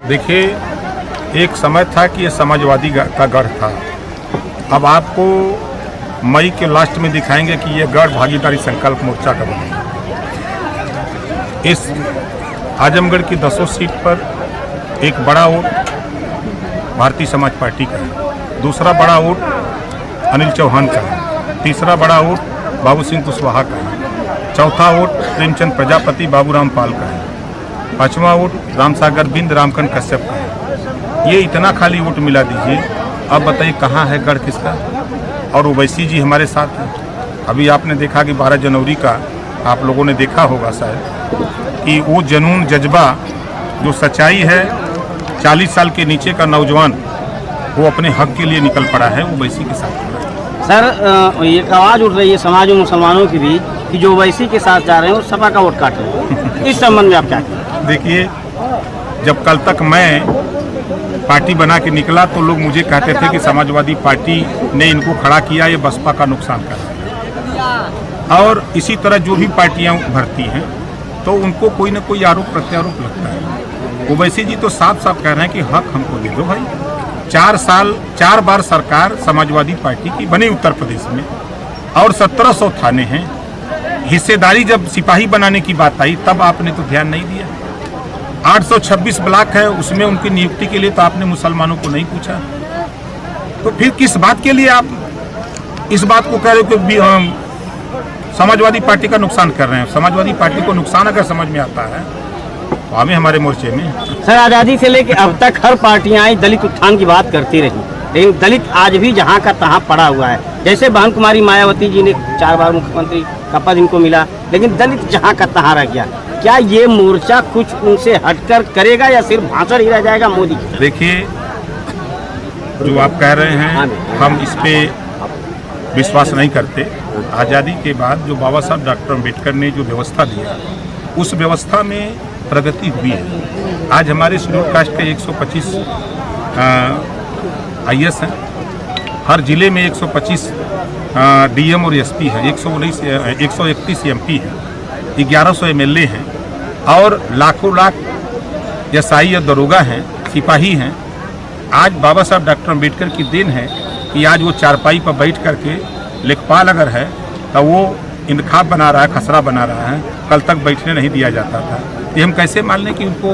देखिए, एक समय था कि ये समाजवादी का गढ़ था। अब आपको मई के लास्ट में दिखाएंगे कि ये गढ़ भागीदारी संकल्प मोर्चा का बनेगा। इस आजमगढ़ की 10 सीट पर एक बड़ा वोट भारतीय समाज पार्टी का है, दूसरा बड़ा वोट अनिल चौहान का है, तीसरा बड़ा वोट बाबू सिंह कुशवाहा का है, चौथा वोट प्रेमचंद प्रजापति बाबूराम पाल का है, पांचवा वोट रामसागर बिंद रामकन कश्यप का है। ये इतना खाली वोट मिला दीजिए, अब बताइए कहाँ है गढ़ किसका। और ओवैसी जी हमारे साथ हैं। अभी आपने देखा कि 12 जनवरी का आप लोगों ने देखा होगा शायद कि वो जुनून जज्बा जो सच्चाई है, 40 साल के नीचे का नौजवान वो अपने हक के लिए निकल पड़ा है, ओवैसी के साथ। सर, एक आवाज़ उठ रही है समाज में मुसलमानों की भी कि जो ओवैसी के साथ जा रहे हैं वो सपा का वोट काट रहे हैं। इस संबंध में आप क्या कहें? देखिए, जब कल तक मैं पार्टी बना के निकला तो लोग मुझे कहते थे कि समाजवादी पार्टी ने इनको खड़ा किया, ये बसपा का नुकसान कर रहा है। और इसी तरह जो भी पार्टियां भरती हैं तो उनको कोई ना कोई आरोप प्रत्यारोप लगता है। ओवैसी जी तो साफ साफ कह रहे हैं कि हक हमको दे दो भाई। 4 बार सरकार समाजवादी पार्टी की बनी उत्तर प्रदेश में और 1700 थाने हैं। हिस्सेदारी जब सिपाही बनाने की बात आई तब आपने तो ध्यान नहीं दिया। 826 ब्लॉक है, उसमें उनकी नियुक्ति के लिए तो आपने मुसलमानों को नहीं पूछा। तो फिर किस बात के लिए आप इस बात को कह रहे हो कि समाजवादी पार्टी का नुकसान कर रहे हैं? समाजवादी पार्टी को नुकसान अगर समझ में आता है तो हमें हमारे मोर्चे में। सर, आज़ादी से लेकर अब तक हर पार्टियां आई दलित उत्थान की बात करती रही, लेकिन दलित आज भी जहां का तहां पड़ा हुआ है। जैसे बहन कुमारी मायावती जी ने 4 बार मुख्यमंत्री का पद इनको मिला, लेकिन दलित जहां का तहां रह गया। क्या ये मोर्चा कुछ उनसे हटकर करेगा या सिर्फ भाषण ही रह जाएगा मोदी? देखिए, जो आप कह रहे हैं हम इस पे विश्वास नहीं करते। आज़ादी के बाद जो बाबा साहब डॉक्टर अम्बेडकर ने जो व्यवस्था दिया, उस व्यवस्था में प्रगति हुई है। आज हमारे शेड्यूल कास्ट के 125 IS हैं, हर जिले में 125 DM और SP है, 131 MP है, 1100 MLA हैं और लाखों लाख SI या दरोगा हैं, सिपाही हैं। आज बाबा साहब डॉक्टर अम्बेडकर की देन है कि आज वो चारपाई पर बैठ करके लेखपाल अगर है तो वो इंतखाब बना रहा है, खसरा बना रहा है। कल तक बैठने नहीं दिया जाता था। ये हम कैसे मान लें कि उनको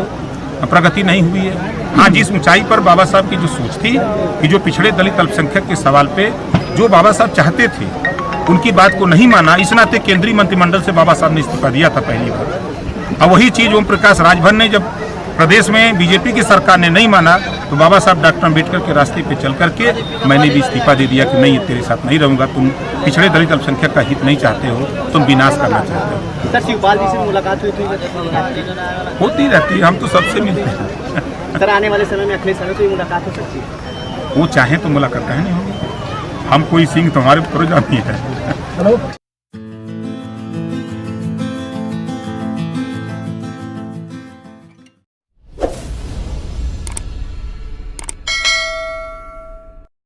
प्रगति नहीं हुई है? हाँ, जिस ऊंचाई पर बाबा साहब की जो सोच थी कि जो पिछड़े दलित अल्पसंख्यक के सवाल पे जो बाबा साहब चाहते थे उनकी बात को नहीं माना, इस नाते केंद्रीय मंत्रिमंडल से बाबा साहब ने इस्तीफा दिया था पहली बार। अब वही चीज़ ओम प्रकाश राजभर ने जब प्रदेश में बीजेपी की सरकार ने नहीं माना तो बाबा साहब डॉक्टर अम्बेडकर के रास्ते पे चल करके मैंने भी इस्तीफा दे दिया कि नहीं, तेरे साथ नहीं रहूँगा। तुम पिछड़े दलित अल्पसंख्यक का हित नहीं चाहते हो, तुम विनाश करना चाहते हो। सर, शिवपाल जी से मुलाकात हुई थी? होती रहती है, हम तो सबसे मिलते हैं। सर, आने वाले समय में अखिलेश यादव से मुलाकात हो सकती है? वो चाहे तो मुलाकात नहीं होगी। हम कोई सिंह तुम्हारे ऊपर जाती है।